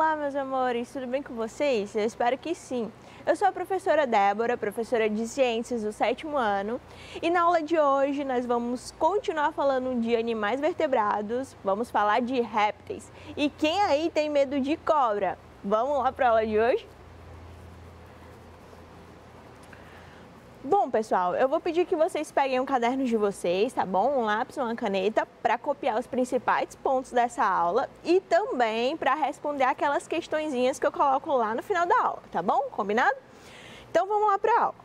Olá, meus amores, tudo bem com vocês? Eu espero que sim. Eu sou a professora Débora, professora de Ciências do 7º ano, e na aula de hoje nós vamos continuar falando de animais vertebrados, vamos falar de répteis. E quem aí tem medo de cobra? Vamos lá para a aula de hoje? Bom, pessoal, eu vou pedir que vocês peguem um caderno de vocês, tá bom? Um lápis, uma caneta, para copiar os principais pontos dessa aula e também para responder aquelas questõezinhas que eu coloco lá no final da aula, tá bom? Combinado? Então, vamos lá para a aula.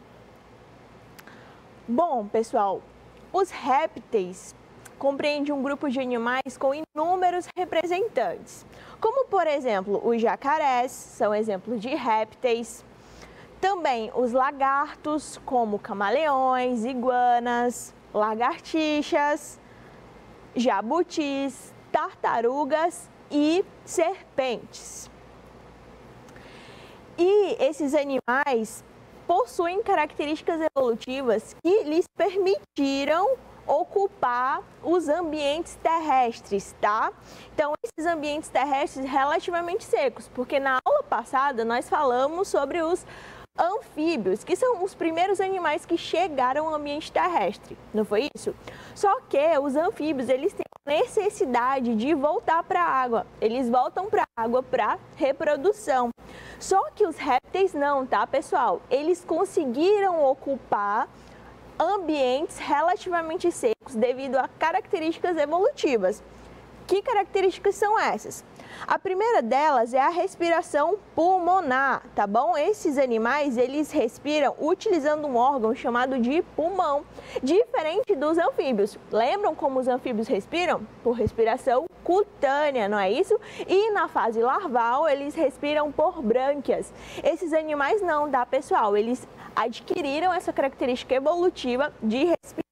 Bom, pessoal, os répteis compreendem um grupo de animais com inúmeros representantes, como, por exemplo, os jacarés, são exemplos de répteis. Também os lagartos, como camaleões, iguanas, lagartixas, jabutis, tartarugas e serpentes. E esses animais possuem características evolutivas que lhes permitiram ocupar os ambientes terrestres, tá? Então, esses ambientes terrestres relativamente secos, porque na aula passada nós falamos sobre os anfíbios, que são os primeiros animais que chegaram ao ambiente terrestre, não foi isso? Só que os anfíbios, eles têm necessidade de voltar para a água, eles voltam para a água para reprodução. Só que os répteis não, tá, pessoal? Eles conseguiram ocupar ambientes relativamente secos devido a características evolutivas. Que características são essas? A primeira delas é a respiração pulmonar, tá bom? Esses animais, eles respiram utilizando um órgão chamado de pulmão, diferente dos anfíbios. Lembram como os anfíbios respiram? Por respiração cutânea, não é isso? E na fase larval, eles respiram por brânquias. Esses animais não, tá, pessoal? Eles adquiriram essa característica evolutiva de respirar.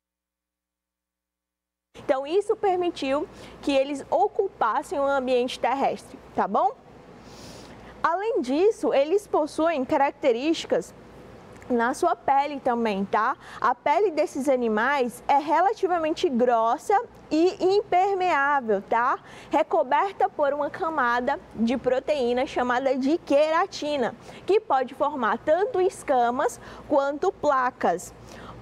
Então, isso permitiu que eles ocupassem o ambiente terrestre, tá bom? Além disso, eles possuem características na sua pele também, tá? A pele desses animais é relativamente grossa e impermeável, tá? Recoberta por uma camada de proteína chamada de queratina, que pode formar tanto escamas quanto placas.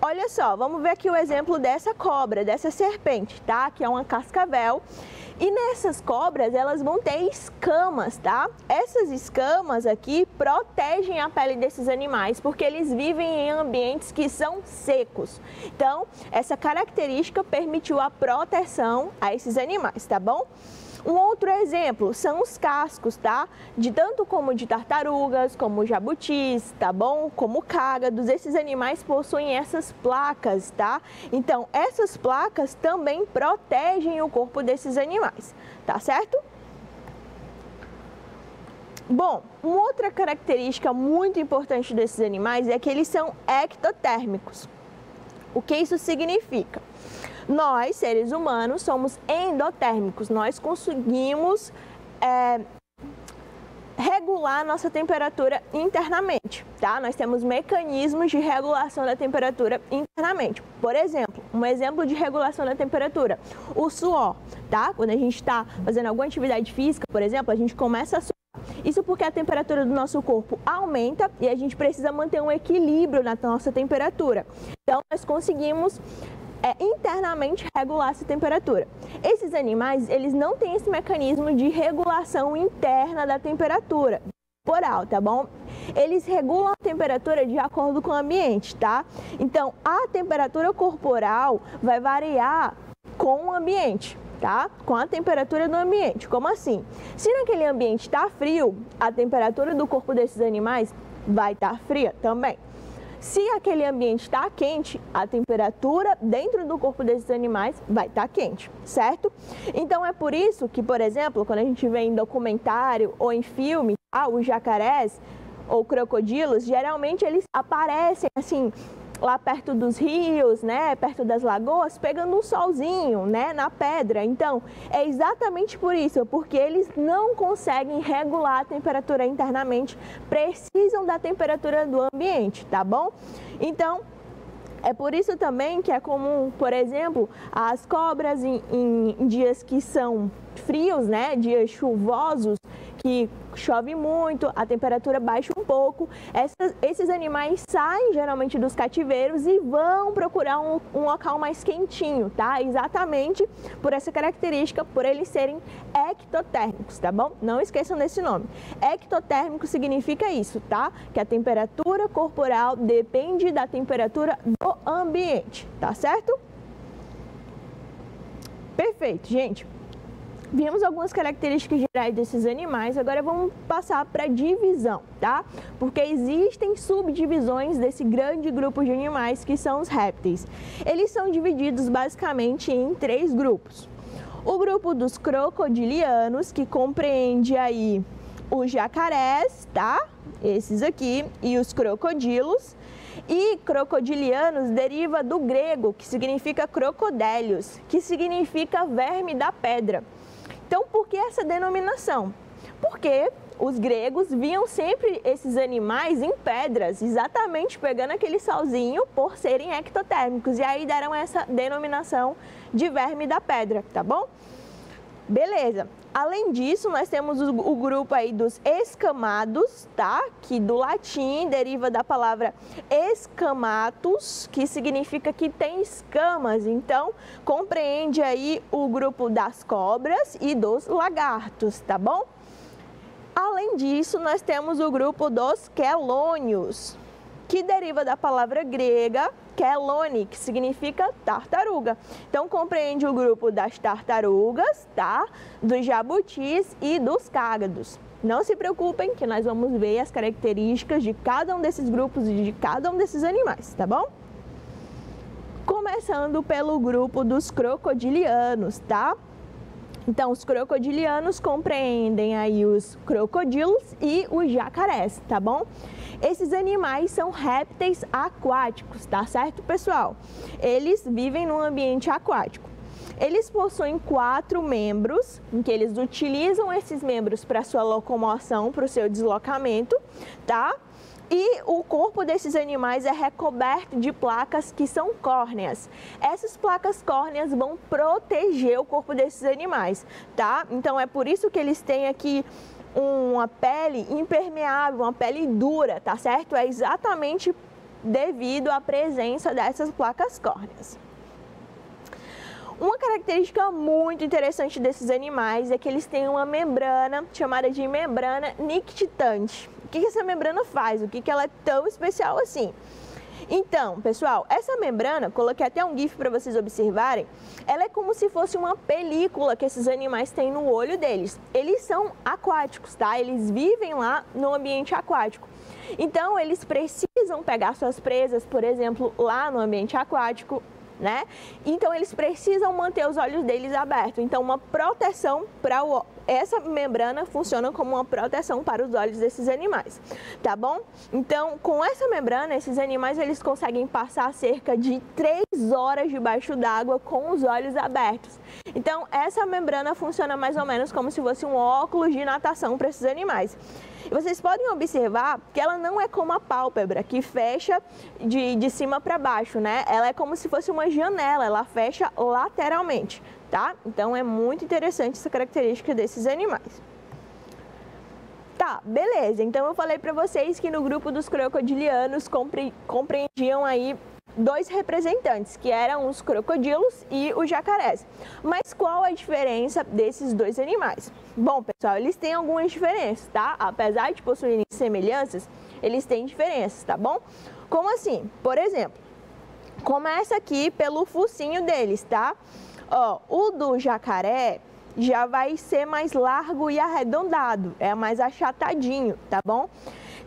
Olha só, vamos ver aqui o exemplo dessa cobra, dessa serpente, tá? Que é uma cascavel. E nessas cobras, elas vão ter escamas, tá? Essas escamas aqui protegem a pele desses animais, porque eles vivem em ambientes que são secos. Então, essa característica permitiu a proteção a esses animais, tá bom? Um outro exemplo são os cascos, tá? De tanto como de tartarugas, como jabutis, tá bom? Como cágados, esses animais possuem essas placas, tá? Então, essas placas também protegem o corpo desses animais, tá certo? Bom, uma outra característica muito importante desses animais é que eles são ectotérmicos. O que isso significa? Nós, seres humanos, somos endotérmicos, nós conseguimos regular nossa temperatura internamente, tá? Nós temos mecanismos de regulação da temperatura internamente. Por exemplo, um exemplo de regulação da temperatura, o suor, tá? Quando a gente está fazendo alguma atividade física, por exemplo, a gente começa a suar. Isso porque a temperatura do nosso corpo aumenta e a gente precisa manter um equilíbrio na nossa temperatura. Então, nós conseguimos internamente regular essa temperatura. Esses animais, eles não têm esse mecanismo de regulação interna da temperatura corporal, tá bom? Eles regulam a temperatura de acordo com o ambiente, tá? Então, a temperatura corporal vai variar com o ambiente, tá? Com a temperatura do ambiente. Como assim? Se naquele ambiente está frio, a temperatura do corpo desses animais vai estar fria também. Se aquele ambiente está quente, a temperatura dentro do corpo desses animais vai estar quente, certo? Então é por isso que, por exemplo, quando a gente vê em documentário ou em filme, os jacarés ou crocodilos, geralmente eles aparecem assim lá perto dos rios, né, perto das lagoas, pegando um solzinho, né, na pedra. Então, é exatamente por isso, porque eles não conseguem regular a temperatura internamente, precisam da temperatura do ambiente, tá bom? Então, É por isso também que é comum, por exemplo, as cobras em dias que são frios, né, dias chuvosos, que chove muito, a temperatura baixa um pouco, esses animais saem geralmente dos cativeiros e vão procurar um local mais quentinho, tá? Exatamente por essa característica, por eles serem ectotérmicos, tá bom? Não esqueçam desse nome. Ectotérmico significa isso, tá? Que a temperatura corporal depende da temperatura do ambiente, tá certo? Perfeito, gente. Vimos algumas características gerais desses animais, agora vamos passar para a divisão, tá? Porque existem subdivisões desse grande grupo de animais que são os répteis. Eles são divididos basicamente em 3 grupos. O grupo dos crocodilianos, que compreende aí os jacarés, tá? Esses aqui, e os crocodilos. E crocodilianos deriva do grego, que significa crocodélios, que significa verme da pedra. Então, por que essa denominação? Porque os gregos viam sempre esses animais em pedras, exatamente pegando aquele salzinho por serem ectotérmicos. E aí deram essa denominação de verme da pedra, tá bom? Beleza. Além disso, nós temos o grupo aí dos escamados, tá? Que do latim deriva da palavra escamatus, que significa que tem escamas. Então, compreende aí o grupo das cobras e dos lagartos, tá bom? Além disso, nós temos o grupo dos quelônios, que deriva da palavra grega quelone, que significa tartaruga. Então, compreende o grupo das tartarugas, tá? Dos jabutis e dos cágados. Não se preocupem que nós vamos ver as características de cada um desses grupos e de cada um desses animais, tá bom? Começando pelo grupo dos crocodilianos, tá? Então, os crocodilianos compreendem aí os crocodilos e os jacarés, tá bom? Esses animais são répteis aquáticos, tá certo, pessoal? Eles vivem num ambiente aquático. Eles possuem 4 membros, em que eles utilizam esses membros para sua locomoção, para o seu deslocamento, tá? E o corpo desses animais é recoberto de placas que são córneas. Essas placas córneas vão proteger o corpo desses animais, tá? Então, é por isso que eles têm aqui uma pele impermeável, uma pele dura, tá certo? É exatamente devido à presença dessas placas córneas. Uma característica muito interessante desses animais é que eles têm uma membrana chamada de membrana nictitante. O que essa membrana faz? O que ela é tão especial assim? Então, pessoal, essa membrana, coloquei até um GIF para vocês observarem, ela é como se fosse uma película que esses animais têm no olho deles. Eles são aquáticos, tá? Eles vivem lá no ambiente aquático. Então, eles precisam pegar suas presas, por exemplo, lá no ambiente aquático, né? Então, eles precisam manter os olhos deles abertos. Então, uma proteção para essa membrana funciona como uma proteção para os olhos desses animais, tá bom? Então, com essa membrana, esses animais eles conseguem passar cerca de 3 horas debaixo d'água com os olhos abertos. Então, essa membrana funciona mais ou menos como se fosse um óculos de natação para esses animais. E vocês podem observar que ela não é como a pálpebra, que fecha de cima para baixo, né? Ela é como se fosse uma janela, ela fecha lateralmente, tá? Então, é muito interessante essa característica desses animais. Tá, beleza. Então, eu falei para vocês que no grupo dos crocodilianos compreendiam aí 2 representantes, que eram os crocodilos e os jacarés. Mas qual a diferença desses 2 animais? Bom, pessoal, eles têm algumas diferenças, tá? Apesar de possuírem semelhanças, eles têm diferenças, tá bom? Como assim? Por exemplo, começa aqui pelo focinho deles, tá? Ó, o do jacaré já vai ser mais largo e arredondado, é mais achatadinho, tá bom?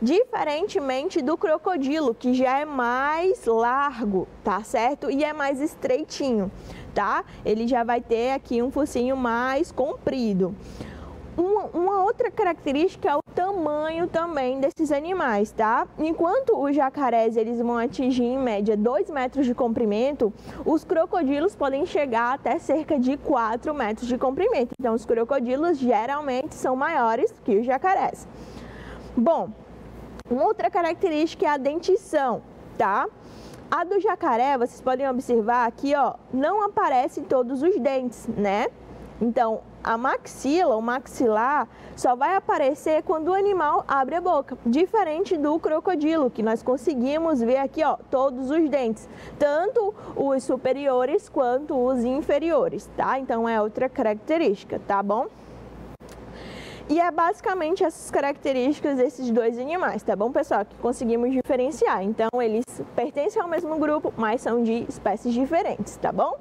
Diferentemente do crocodilo, que já é mais largo, tá certo? E é mais estreitinho, tá? Ele já vai ter aqui um focinho mais comprido. Uma outra característica é o tamanho também desses animais, tá? Enquanto os jacarés eles vão atingir em média 2 metros de comprimento, os crocodilos podem chegar até cerca de 4 metros de comprimento. Então, os crocodilos geralmente são maiores que os jacarés. Bom, uma outra característica é a dentição, tá? A do jacaré, vocês podem observar aqui, ó, não aparecem todos os dentes, né? Então, a maxila, o maxilar, só vai aparecer quando o animal abre a boca, diferente do crocodilo, que nós conseguimos ver aqui, ó, todos os dentes, tanto os superiores quanto os inferiores, tá? Então, é outra característica, tá bom? E é basicamente essas características desses dois animais, tá bom, pessoal? Que conseguimos diferenciar. Então, eles pertencem ao mesmo grupo, mas são de espécies diferentes, tá bom?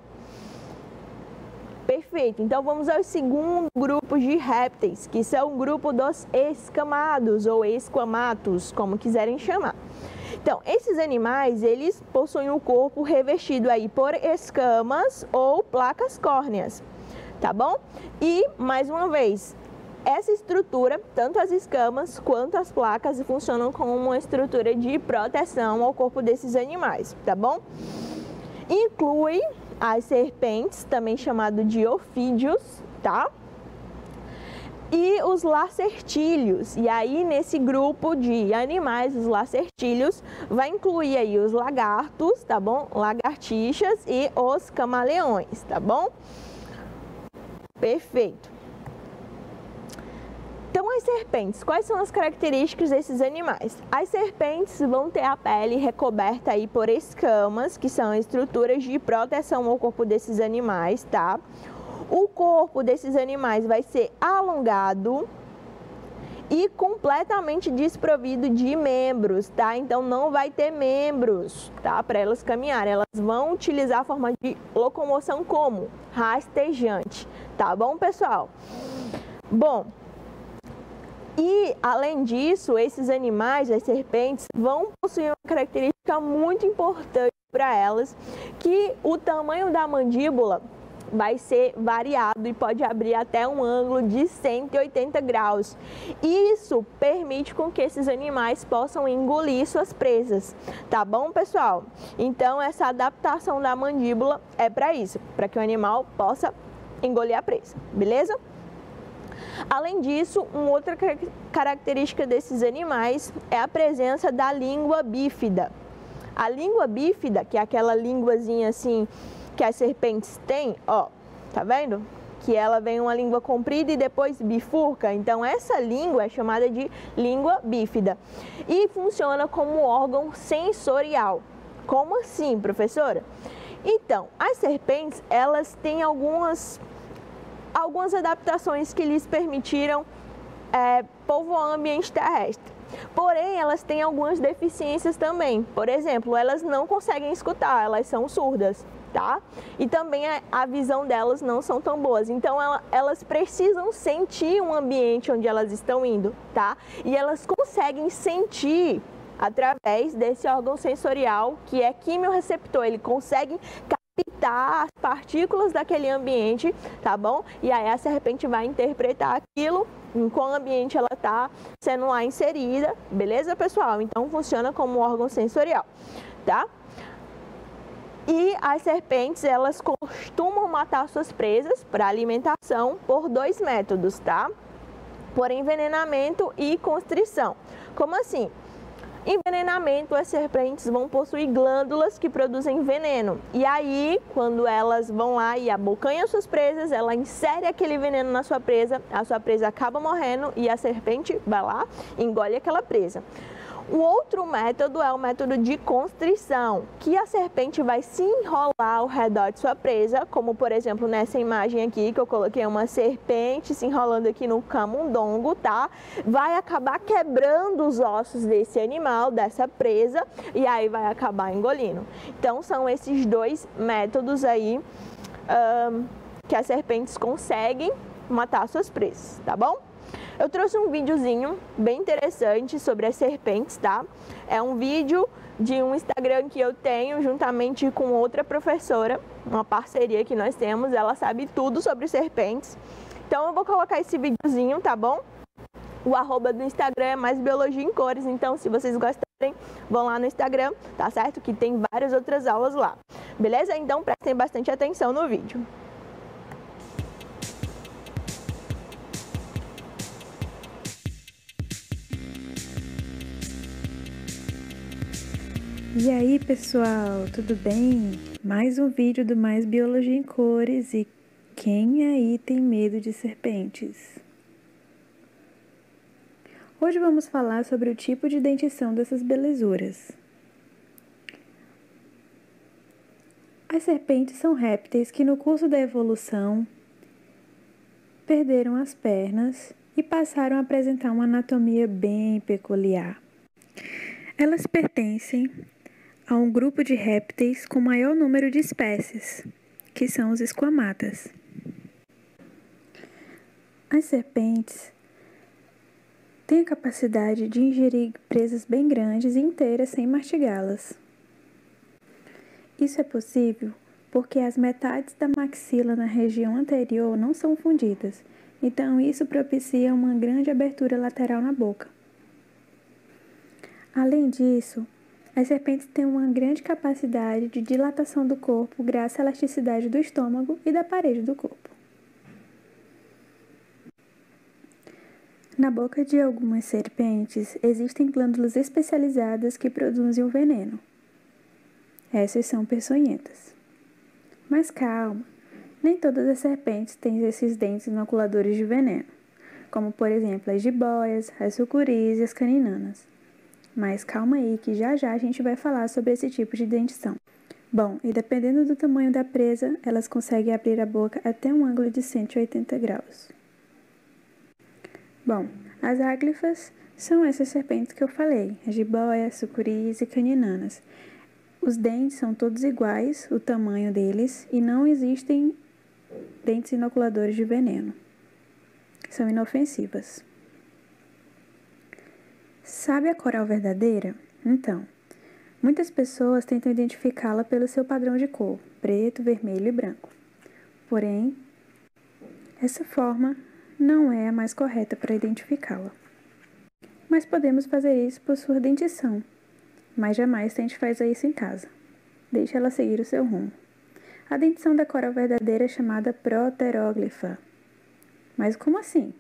Perfeito. Então, vamos ao segundo grupo de répteis, que são o grupo dos escamados ou esquamatos, como quiserem chamar. Então, esses animais, eles possuem o corpo revestido aí por escamas ou placas córneas, tá bom? E, mais uma vez, essa estrutura, tanto as escamas quanto as placas, funcionam como uma estrutura de proteção ao corpo desses animais, tá bom? Inclui as serpentes, também chamado de ofídeos, tá? E os lacertílios. E aí, nesse grupo de animais, os lacertílios, vai incluir aí os lagartos, tá bom? Lagartixas e os camaleões, tá bom? Perfeito. Então, as serpentes, quais são as características desses animais? As serpentes vão ter a pele recoberta aí por escamas, que são estruturas de proteção ao corpo desses animais, tá? O corpo desses animais vai ser alongado e completamente desprovido de membros, tá? Então, não vai ter membros, tá? Para elas caminharem. Elas vão utilizar a forma de locomoção como rastejante, tá bom, pessoal? Bom, e, além disso, esses animais, as serpentes, vão possuir uma característica muito importante para elas, que o tamanho da mandíbula vai ser variado e pode abrir até um ângulo de 180 graus. Isso permite com que esses animais possam engolir suas presas, tá bom, pessoal? Então, essa adaptação da mandíbula é para isso, para que o animal possa engolir a presa, beleza? Além disso, uma outra característica desses animais é a presença da língua bífida. A língua bífida, que é aquela linguazinha assim que as serpentes têm, ó, tá vendo? Que ela vem uma língua comprida e depois bifurca. Então, essa língua é chamada de língua bífida e funciona como órgão sensorial. Como assim, professora? Então, as serpentes, elas têm algumas adaptações que lhes permitiram povoar o ambiente terrestre. Porém, elas têm algumas deficiências também. Por exemplo, elas não conseguem escutar, elas são surdas, tá? E também a visão delas não são tão boas. Então, elas precisam sentir um ambiente onde elas estão indo, tá? E elas conseguem sentir através desse órgão sensorial, que é quimiorreceptor. Ele consegue captar as partículas daquele ambiente, tá bom? E aí a serpente vai interpretar aquilo em qual ambiente ela está sendo lá inserida, beleza, pessoal? Então, funciona como órgão sensorial, tá? E as serpentes, elas costumam matar suas presas para alimentação por dois métodos, tá? Por envenenamento e constrição. Como assim? Envenenamento, as serpentes vão possuir glândulas que produzem veneno. E aí, quando elas vão lá e abocanham suas presas, ela insere aquele veneno na sua presa, a sua presa acaba morrendo e a serpente vai lá e engole aquela presa. O outro método é o método de constrição, que a serpente vai se enrolar ao redor de sua presa, como por exemplo nessa imagem aqui que eu coloquei uma serpente se enrolando aqui no camundongo, tá? Vai acabar quebrando os ossos desse animal, dessa presa, e aí vai acabar engolindo. Então são esses dois métodos aí que as serpentes conseguem matar suas presas, tá bom? Eu trouxe um videozinho bem interessante sobre as serpentes, tá? É um vídeo de um Instagram que eu tenho juntamente com outra professora, uma parceria que nós temos, ela sabe tudo sobre serpentes. Então eu vou colocar esse videozinho, tá bom? O arroba do Instagram é Mais Biologia em Cores, então se vocês gostarem, vão lá no Instagram, tá certo? Que tem várias outras aulas lá, beleza? Então prestem bastante atenção no vídeo. E aí, pessoal, tudo bem? Mais um vídeo do Mais Biologia em Cores e quem aí tem medo de serpentes? Hoje vamos falar sobre o tipo de dentição dessas belezuras. As serpentes são répteis que no curso da evolução perderam as pernas e passaram a apresentar uma anatomia bem peculiar. Elas pertencem a um grupo de répteis com maior número de espécies, que são os esquamatas. As serpentes têm a capacidade de ingerir presas bem grandes e inteiras sem mastigá-las. Isso é possível porque as metades da maxila na região anterior não são fundidas, então isso propicia uma grande abertura lateral na boca. Além disso, as serpentes têm uma grande capacidade de dilatação do corpo graças à elasticidade do estômago e da parede do corpo. Na boca de algumas serpentes existem glândulas especializadas que produzem o veneno. Essas são peçonhentas. Mas calma, nem todas as serpentes têm esses dentes inoculadores de veneno, como por exemplo as jiboias, as sucuris e as caninanas. Mas calma aí que já a gente vai falar sobre esse tipo de dentição. Bom, e dependendo do tamanho da presa, elas conseguem abrir a boca até um ângulo de 180 graus. Bom, as áglifas são essas serpentes que eu falei, as jiboias, sucuris e caninanas. Os dentes são todos iguais, o tamanho deles, e não existem dentes inoculadores de veneno. São inofensivas. Sabe a coral verdadeira? Então, muitas pessoas tentam identificá-la pelo seu padrão de cor, preto, vermelho e branco. Porém, essa forma não é a mais correta para identificá-la. Mas podemos fazer isso por sua dentição. Mas jamais tente fazer isso em casa. Deixe ela seguir o seu rumo. A dentição da coral verdadeira é chamada proteróglifa. Mas como assim?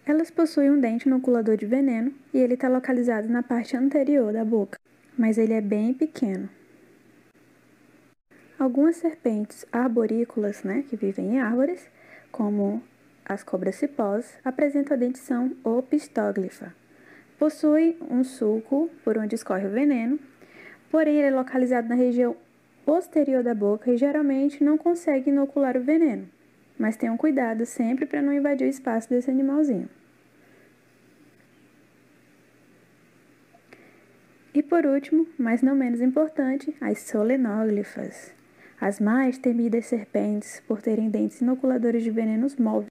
Elas possuem um dente inoculador de veneno e ele está localizado na parte anterior da boca, mas ele é bem pequeno. Algumas serpentes arborícolas, que vivem em árvores, como as cobras-cipós, apresentam a dentição opistóglifa. Possui um sulco por onde escorre o veneno, porém ele é localizado na região posterior da boca e geralmente não consegue inocular o veneno, mas tenham cuidado sempre para não invadir o espaço desse animalzinho. E por último, mas não menos importante, as solenóglifas, as mais temidas serpentes por terem dentes inoculadores de venenos móveis.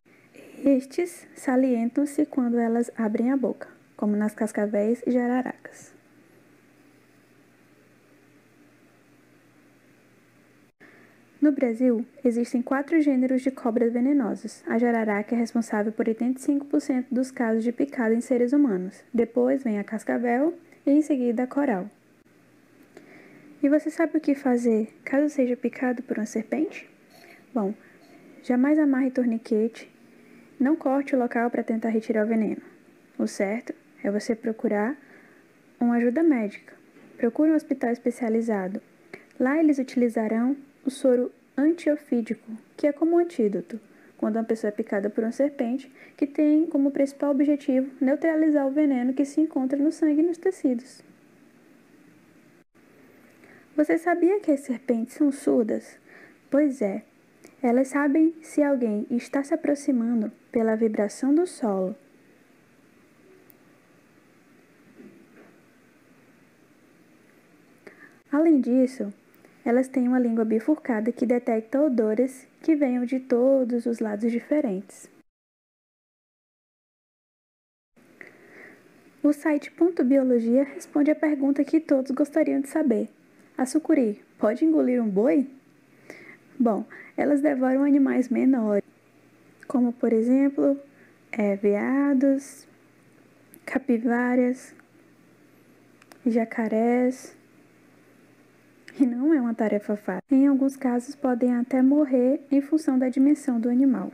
Estes salientam-se quando elas abrem a boca, como nas cascavéis e jararacas. No Brasil, existem 4 gêneros de cobras venenosas. A jararaca é responsável por 85% dos casos de picada em seres humanos. Depois vem a cascavel e em seguida a coral. E você sabe o que fazer caso seja picado por uma serpente? Bom, jamais amarre torniquete, não corte o local para tentar retirar o veneno. O certo é você procurar uma ajuda médica. Procure um hospital especializado. Lá eles utilizarão o soro antiofídico, que é como um antídoto, quando uma pessoa é picada por uma serpente, que tem como principal objetivo neutralizar o veneno que se encontra no sangue e nos tecidos. Você sabia que as serpentes são surdas? Pois é, elas sabem se alguém está se aproximando pela vibração do solo. Além disso, elas têm uma língua bifurcada que detecta odores que venham de todos os lados diferentes. O site Ponto Biologia responde a pergunta que todos gostariam de saber. A sucuri pode engolir um boi? Bom, elas devoram animais menores, como por exemplo, veados, capivaras, jacarés. E não é uma tarefa fácil. Em alguns casos, podem até morrer em função da dimensão do animal.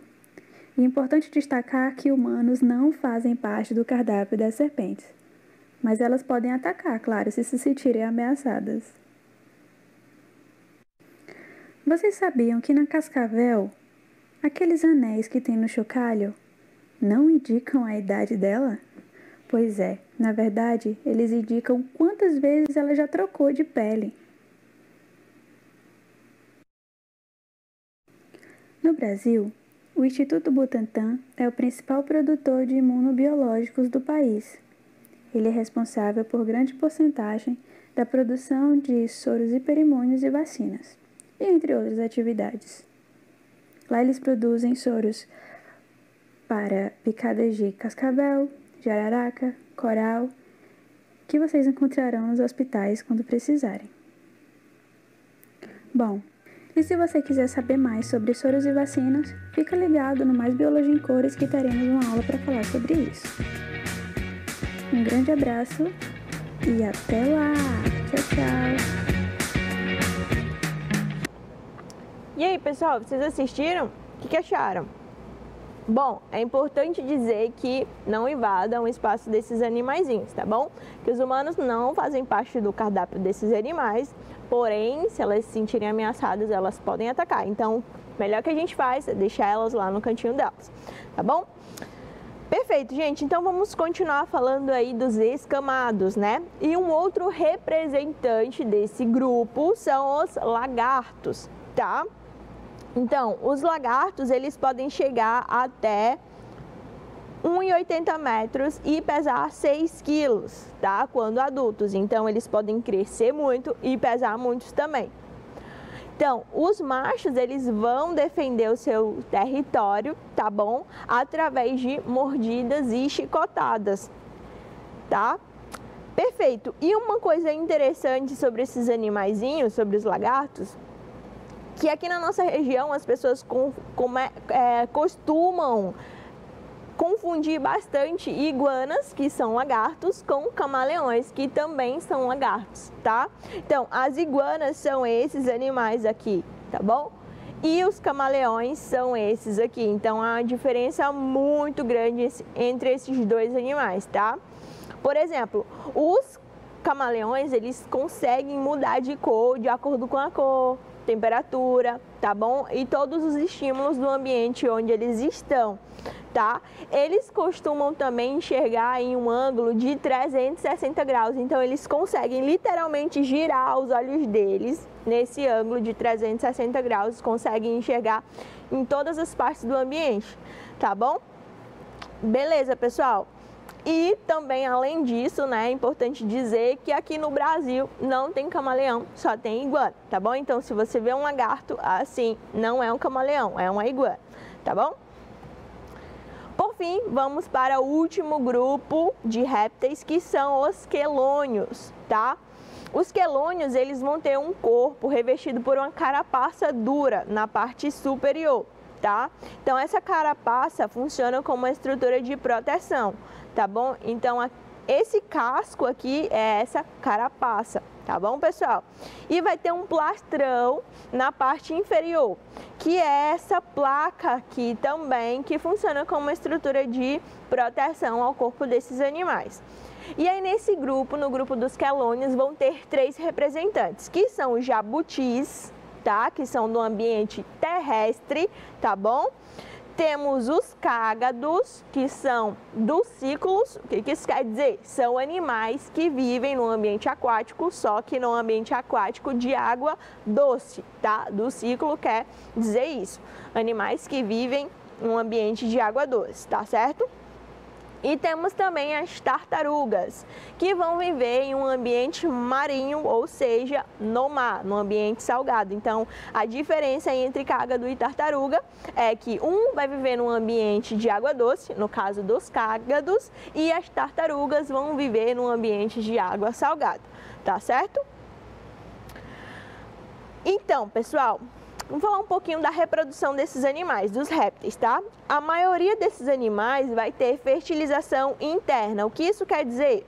E é importante destacar que humanos não fazem parte do cardápio das serpentes. mas elas podem atacar, claro, se sentirem ameaçadas. Vocês sabiam que na cascavel, aqueles anéis que tem no chocalho não indicam a idade dela? Pois é, na verdade, eles indicam quantas vezes ela já trocou de pele. No Brasil, o Instituto Butantan é o principal produtor de imunobiológicos do país. Ele é responsável por grande porcentagem da produção de soros hiperimúneos e vacinas, e entre outras atividades. Lá eles produzem soros para picadas de cascavel, jararaca, coral, que vocês encontrarão nos hospitais quando precisarem. Bom, e se você quiser saber mais sobre soros e vacinas, fica ligado no Mais Biologia em Cores que teremos uma aula para falar sobre isso. Um grande abraço e até lá! Tchau, tchau! E aí, pessoal, vocês assistiram? O que acharam? Bom, é importante dizer que não invadam o espaço desses animaizinhos, tá bom? Que os humanos não fazem parte do cardápio desses animais, porém, se elas se sentirem ameaçadas, elas podem atacar. Então, o melhor que a gente faz é deixar elas lá no cantinho delas, tá bom? Perfeito, gente. Então, vamos continuar falando aí dos escamados, né? E um outro representante desse grupo são os lagartos, tá? Então, os lagartos, eles podem chegar até 1,80 metros e pesar 6 quilos, tá? Quando adultos. Então, eles podem crescer muito e pesar muito também. Então, os machos, eles vão defender o seu território, tá bom? Através de mordidas e chicotadas, tá? Perfeito. E uma coisa interessante sobre esses animaizinhos, sobre os lagartos, que aqui na nossa região as pessoas costumam confundir bastante iguanas, que são lagartos, com camaleões, que também são lagartos, tá? Então, as iguanas são esses animais aqui, tá bom? E os camaleões são esses aqui. Então, há uma diferença muito grande entre esses dois animais, tá? Por exemplo, os camaleões, eles conseguem mudar de cor de acordo com a cor, temperatura, tá bom? E todos os estímulos do ambiente onde eles estão, tá? Eles costumam também enxergar em um ângulo de 360 graus, então eles conseguem literalmente girar os olhos deles nesse ângulo de 360 graus, conseguem enxergar em todas as partes do ambiente, tá bom? Beleza, pessoal? E também, além disso, né, é importante dizer que aqui no Brasil não tem camaleão, só tem iguana, tá bom? Então, se você vê um lagarto, assim, não é um camaleão, é uma iguana, tá bom? Por fim, vamos para o último grupo de répteis, que são os quelônios, tá? Os quelônios, eles vão ter um corpo revestido por uma carapaça dura na parte superior, tá? Então, essa carapaça funciona como uma estrutura de proteção, tá bom? Então, esse casco aqui é essa carapaça, tá bom, pessoal? E vai ter um plastrão na parte inferior, que é essa placa aqui também, que funciona como uma estrutura de proteção ao corpo desses animais. E aí, nesse grupo, no grupo dos quelônios, vão ter 3 representantes, que são os jabutis, tá? Que são do ambiente terrestre, tá bom? Temos os cágados, que são dos ciclos. O que isso quer dizer? São animais que vivem no ambiente aquático, só que no ambiente aquático de água doce, tá? Do ciclo quer dizer isso. Animais que vivem no ambiente de água doce, tá certo? E temos também as tartarugas, que vão viver em um ambiente marinho, ou seja, no mar, no ambiente salgado. Então, a diferença entre cágado e tartaruga é que um vai viver num ambiente de água doce, no caso dos cágados, e as tartarugas vão viver num ambiente de água salgada, tá certo? Então, pessoal, vamos falar um pouquinho da reprodução desses animais, dos répteis, tá? A maioria desses animais vai ter fertilização interna. O que isso quer dizer?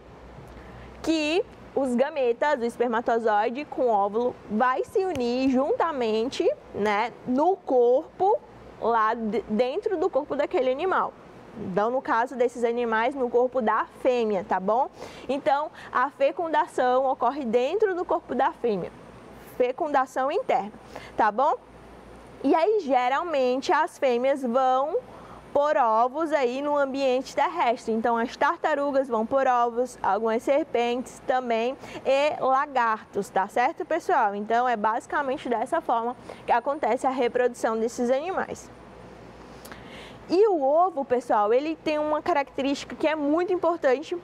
Que os gametas, o espermatozoide com óvulo, vai se unir juntamente, né, no corpo, lá dentro do corpo daquele animal, Então, no caso desses animais, no corpo da fêmea, tá bom? Então, a fecundação ocorre dentro do corpo da fêmea, fecundação interna, tá bom? E aí, geralmente, as fêmeas vão pôr ovos aí no ambiente terrestre. Então, as tartarugas vão pôr ovos, algumas serpentes também e lagartos, tá certo, pessoal? Então, é basicamente dessa forma que acontece a reprodução desses animais. E o ovo, pessoal, ele tem uma característica que é muito importante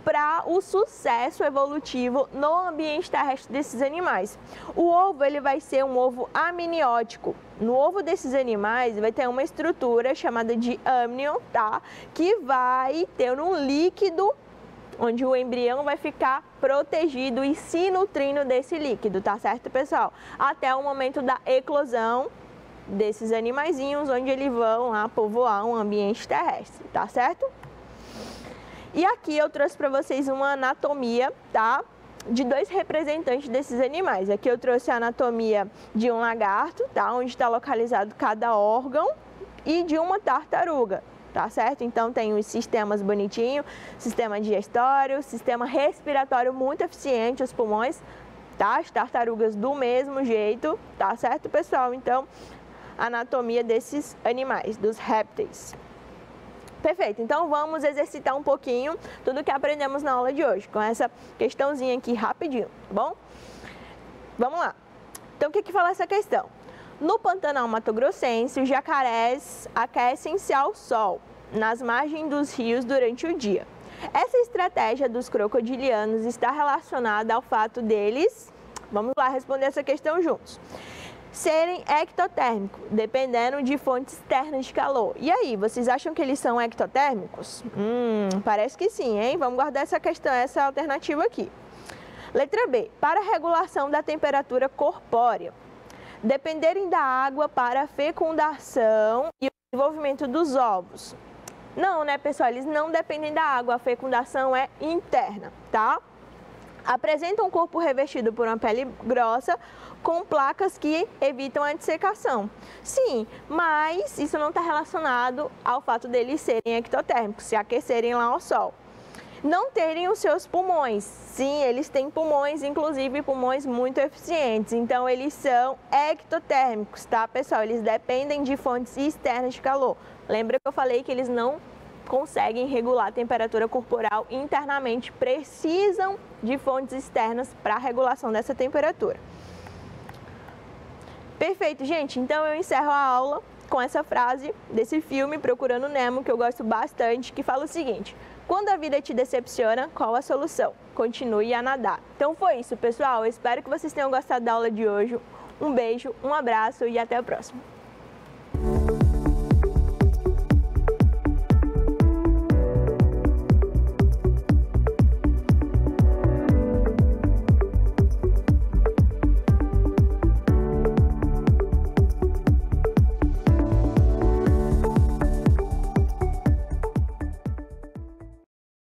para o sucesso evolutivo no ambiente terrestre desses animais. O ovo, ele vai ser um ovo amniótico. No ovo desses animais vai ter uma estrutura chamada de amnion, tá? Que vai ter um líquido onde o embrião vai ficar protegido e se nutrindo desse líquido, tá certo, pessoal? Até o momento da eclosão desses animaizinhos, onde eles vão lá povoar um ambiente terrestre, tá certo? E aqui eu trouxe para vocês uma anatomia, tá? De dois representantes desses animais. Aqui eu trouxe a anatomia de um lagarto, tá? Onde está localizado cada órgão, e de uma tartaruga, tá certo? Então tem os sistemas bonitinhos, sistema digestório, sistema respiratório muito eficiente, os pulmões, tá? As tartarugas do mesmo jeito, tá certo, pessoal? Então, anatomia desses animais, dos répteis. Perfeito, então vamos exercitar um pouquinho tudo que aprendemos na aula de hoje, com essa questãozinha aqui rapidinho, tá bom? Vamos lá. Então, o que fala essa questão? No Pantanal Mato-Grossense, os jacarés aquecem-se ao sol, nas margens dos rios durante o dia. Essa estratégia dos crocodilianos está relacionada ao fato deles, vamos lá responder essa questão juntos, serem ectotérmicos, dependendo de fontes externas de calor. E aí, vocês acham que eles são ectotérmicos? Parece que sim, hein? Vamos guardar essa questão, essa alternativa aqui. Letra B, para a regulação da temperatura corpórea, dependerem da água para a fecundação e o desenvolvimento dos ovos. Não, né, pessoal? Eles não dependem da água, a fecundação é interna, tá? Apresentam um corpo revestido por uma pele grossa com placas que evitam a dessecação. Sim, mas isso não está relacionado ao fato deles serem ectotérmicos, se aquecerem lá ao sol. Não terem os seus pulmões. Sim, eles têm pulmões, inclusive pulmões muito eficientes. Então, eles são ectotérmicos, tá, pessoal? Eles dependem de fontes externas de calor. Lembra que eu falei que eles não conseguem regular a temperatura corporal internamente, precisam de fontes externas para a regulação dessa temperatura. Perfeito, gente. Então eu encerro a aula com essa frase desse filme Procurando Nemo, que eu gosto bastante, que fala o seguinte: quando a vida te decepciona, qual a solução? Continue a nadar. Então foi isso, pessoal. Eu espero que vocês tenham gostado da aula de hoje. Um beijo, um abraço e até a próxima.